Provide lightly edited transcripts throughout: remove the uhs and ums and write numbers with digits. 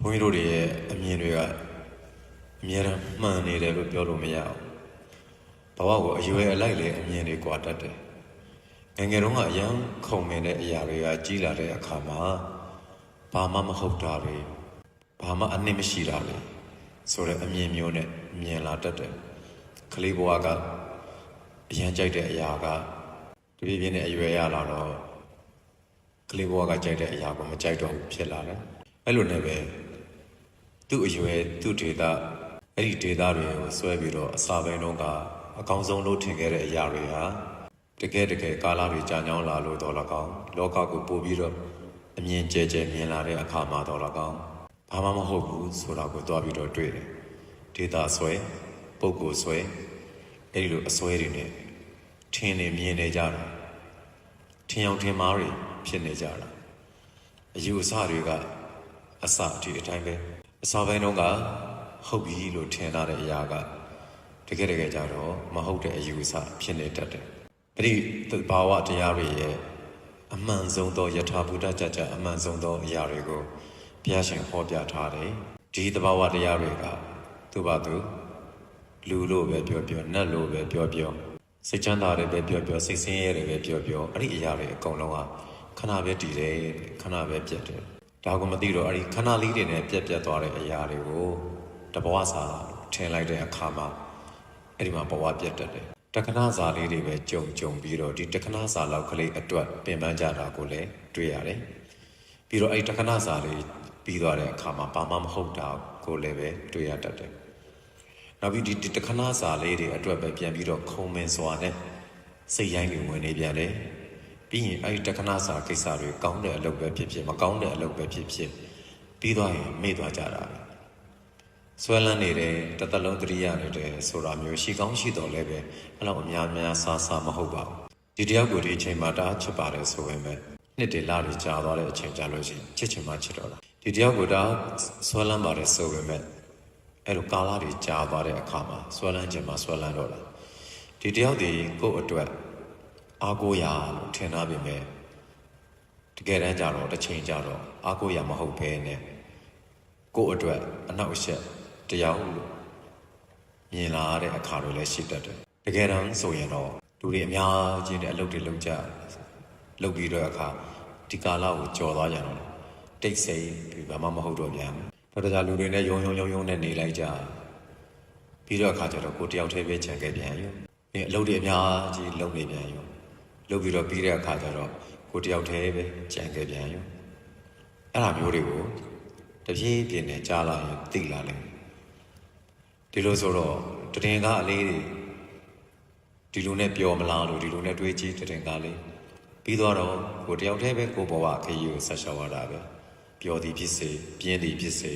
ဘုန်းကြီးတို့ရဲ့အမြင်တွေကအများအားမှန်နေတယ်လို့ပြောလို့မရဘူးဘဝကိုအရွယ်အလိုက်လည်းအမြင်တွေကွာတတ်တယ်ငယ်တုန်းကအရန်ခုံမင်တဲ့အရာတွေကကြီးလာတဲ့အခါမှာဘာမှမဟုတ်တာတွေဘာမှအနစ်မရှိတာလေဆိုတဲ့အမြင်မျိုးနဲ့မြင်လာတတ်တယ်ကလေးဘဝကအရန်ကြိုက်တဲ့အရာကတပြေးပြင်းနဲ့အရွယ်ရလာတော့ကလေးဘဝကကြိုက်တဲ့အရာကိုမကြိုက်တော့ဘူးဖြစ်လာတယ်အဲ့လိုနဲ့ပဲသူ့အရွယ်သူ့ဒေတာအဲ့ဒီဒေတာတွေကိုဆွဲပြီးတော့အစာပိုင်းတော့ကအကောင်းဆုံးလို့ထင်ခဲ့တဲ့အရာတွေဟာတကယ်ကာလတွေကြာညောင်းလာလို့တော့၎င်းလောကကိုပို့ပြီးတော့အမြင်ကျဲမြင်လာတဲ့အခါမှာတော့၎င်းဘာမှမဟုတ်ဘူးဆိုတာကိုတွားပြီးတော့တွေ့တယ်ဒေတာဆွဲပုဂ္ဂိုလ်ဆွဲအဲ့ဒီလိုအဆွဲတွေနဲ့ထင်နေမြင်နေကြတာထင်အောင်ထင်မှားတွေဖြစ်နေကြတာအယူအဆတွေကအစဒီအတိုင်းပဲအစာပိုင်းတော့ကဟုတ်ပြီလို့ထင်လာတဲ့အရာကတကယ်ကြတော့မဟုတ်တဲ့အယူအဆဖြစ်နေတတ်တယ်အဲ့ဒီဘာဝတရားတွေရဲ့အမှန်ဆုံးသောယထာဘုဒ္ဓကြအမှန်ဆုံးသောအရာတွေကိုဘုရားရှင်ဟောပြထားတယ်ဒီသဘာဝတရားတွေကသူ့ဘာသူလူလို့ပဲပြောနတ်လို့ပဲပြောစိတ်ချမ်းသာတယ်ပဲပြောစိတ်ဆင်းရဲတယ်ပဲပြောအဲ့ဒီအရာတွေအကုန်လုံးကခဏပဲတည်တယ်ခဏပဲပြတ်တယ်ဒါကမသိတော့အဲ့ဒီခဏလေးတွေနဲ့ပြတ်သွားတဲ့အရာတွေကိုတဘဝစာထင်လိုက်တဲ့အခါမှာအဲ့ဒီမှာဘဝပြတ်တတ်တယ်တက္ကနာစာလေးတွေပဲကြုံပြီးတော့ဒီတက္ကနာစာလောက်ကလေးအတွက်ပင်ပန်းကြတာကိုလည်းတွေ့ရတယ်ပြီးတော့အဲ့ဒီတက္ကနာစာလေးပြီးသွားတဲ့အခါမှာဘာမှမဟုတ်တာကိုလည်းပဲတွေ့ရတတ်တယ်နောက်ပြီးဒီတက္ကနာစာလေးတွေအတွက်ပဲပြန်ပြီးတော့ခုံမင်စွာနဲ့စိတ်ရိုင်းတွေဝင်နေပြန်တယ်ပြီးရင်အဲ့ဒီတက္ကနာစာကိစ္စတွေကောင်းတဲ့အလုပ်ပဲဖြစ်မကောင်းတဲ့အလုပ်ပဲဖြစ်ပြီးသွားရင်မေ့သွားကြတာပဲဆွဲလန်းနေတယ်တသက်လုံးသတိရနေတယ်ဆိုတာမျိုးရှိကောင်းရှိတော်လည်းပဲအဲ့လိုအများဆာမဟုတ်ပါဘူးဒီတယောက်ကိုဒီအချိန်မှာတအားချစ်ပါတယ်ဆိုပေမဲ့နှစ်တည်းလတွေကြာသွားတဲ့အချိန်ကြာလို့ရှိရင်ချစ်ချင်မှချစ်တော့တာဒီတယောက်ကိုတအားဆွဲလန်းပါတယ်ဆိုပေမဲ့အဲ့လိုကာလတွေကြာသွားတဲ့အခါမှာဆွဲလန်းချင်မှဆွဲလန်းတော့တာဒီတယောက်ဒီကိုယ့်အတွက်အားကိုးရလို့ထင်တာပဲမဲ့တကယ်တမ်းကျတော့တစ်ချိန်ကျတော့အားကိုးရမဟုတ်ဘဲနဲ့ကိုယ့်အတွက်အနောက်အရှက်တရားလို့မြင်လာတဲ့အခါတွေလည်းရှိတတ်တယ်တကယ်တမ်းဆိုရင်တော့လူတွေအများကြီးနဲ့အလုပ်တွေလုပ်ကြလုပ်ပြီးတော့အခါဒီကာလကိုကြော်သွားကြတော့တိတ်ဆိတ်ပြီးဘာမှမဟုတ်တော့ပြန်ဘူးဒါကြလူတွေနဲ့ယုံနဲ့နေလိုက်ကြပြီးတော့အခါကျတော့ကိုတယောက်တည်းပဲခြံခဲ့ပြန်ရောအလုပ်တွေအများကြီးလုပ်နေပြန်ရောလုပ်ပြီးတော့ပြီးတဲ့အခါကျတော့ကိုတယောက်တည်းပဲခြံခဲ့ပြန်ရောအဲ့လိုမျိုးတွေကိုတပြေးပြင်းနဲ့ကြားလာရင်သိလာလိမ့်မယ်ဒီလိုဆိုတော့တည်ငါအလေးတွေဒီလိုနဲ့ပျော်မလားလို့ဒီလိုနဲ့တွေးကြည့်တည်ငါလေးပြီးတော့ကိုတယောက်တည်းပဲကိုဘဝခရီးကိုဆက်ရှောက်ရတာပဲပျော်သည်ဖြစ်စေပြင်းသည်ဖြစ်စေ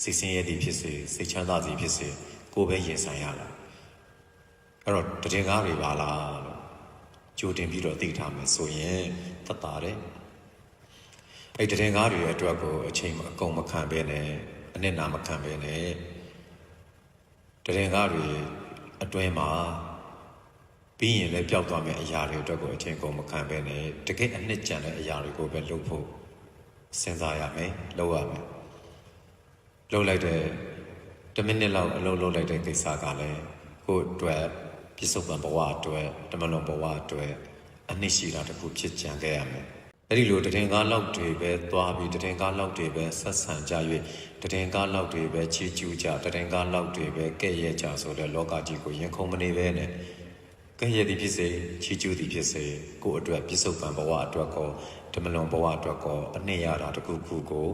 စိတ်ဆင်းရဲသည်ဖြစ်စေစိတ်ချမ်းသာသည်ဖြစ်စေကိုပဲရင်ဆိုင်ရတာအဲ့တော့တည်ငါတွေပါလားလို့ကြိုတင်ပြီးတော့သိထားမယ်ဆိုရင်သက်သာတယ်အဲ့တည်ငါတွေရဲ့အတွက်ကိုအချိန်အကုန်မခံဘဲနဲ့အနစ်နာမခံဘဲနဲ့တည်ငါတွေအတွင်းမှာပြီးရင်လည်းပျောက်သွားမယ့်အရာတွေအတွက်ကိုအချိန်ကုန်မခံဘဲနဲ့တကယ်အနှစ်ကျန်တဲ့အရာတွေကိုပဲလုပ်ဖို့စဉ်းစားရမယ်လုပ်ရမယ်လုပ်လိုက်တဲ့10မိနစ်လောက်အလုပ်လုပ်လိုက်တဲ့ကိစ္စကလည်းကိုယ့်အတွက်ပြစ္ဆုတ်ပံဘဝအတွက်တမလွန်ဘဝအတွက်အနှစ်ရှိတာတစ်ခုဖြစ်ကြံခဲ့ရမယ်အဲ့ဒီလိုတည်ငါလောက်တွေပဲသွားပြီးတည်ငါလောက်တွေပဲဆက်ဆံကြ၍တည်ငါလောက်တွေပဲချီးကျူးကြတည်ငါလောက်တွေပဲကဲ့ရဲ့ကြဆိုတဲ့လောကကြီးကိုရင်ခုန်မနေပဲနဲ့ကဲ့ရဲ့သည်ဖြစ်စေချီးကျူးသည်ဖြစ်စေကိုယ့်အတွက်ပြစ္ဆုတ်ပံဘဝအတွက်ကောတမလွန်ဘဝအတွက်ကောအနှစ်ရတာတစ်ခုခုကို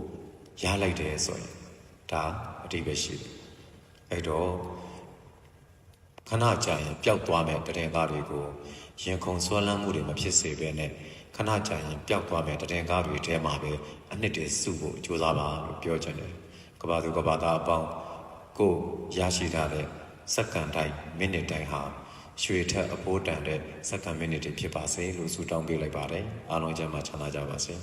ရလိုက်တယ်ဆိုရင်ဒါအတိပဲရှိတယ်အဲ့တော့ခဏကြာရင်ပျောက်သွားမဲ့တည်ငါတွေကိုရင်ခုန်ဆွဲလန်းမှုတွေမဖြစ်စေဘဲနဲ့ခဏကြာရင်ပျောက်သွားမဲ့တည်ငါတွေထဲမှာပဲအနှစ်တည်းစုဖို့ကြိုးစားပါလို့ပြောချင်တယ်ကဘာသူကဘာသားအပေါင်းကိုရရှိထားတဲ့စက္ကန့်တိုင်းမိနစ်တိုင်းဟာရွှေထက်အဖိုးတန်တဲ့စက္ကန့်မိနစ်တွေဖြစ်ပါစေလို့ဆုတောင်းပေးလိုက်ပါတယ်အားလုံးကျမ်းမှာချမ်းသာကြပါစေ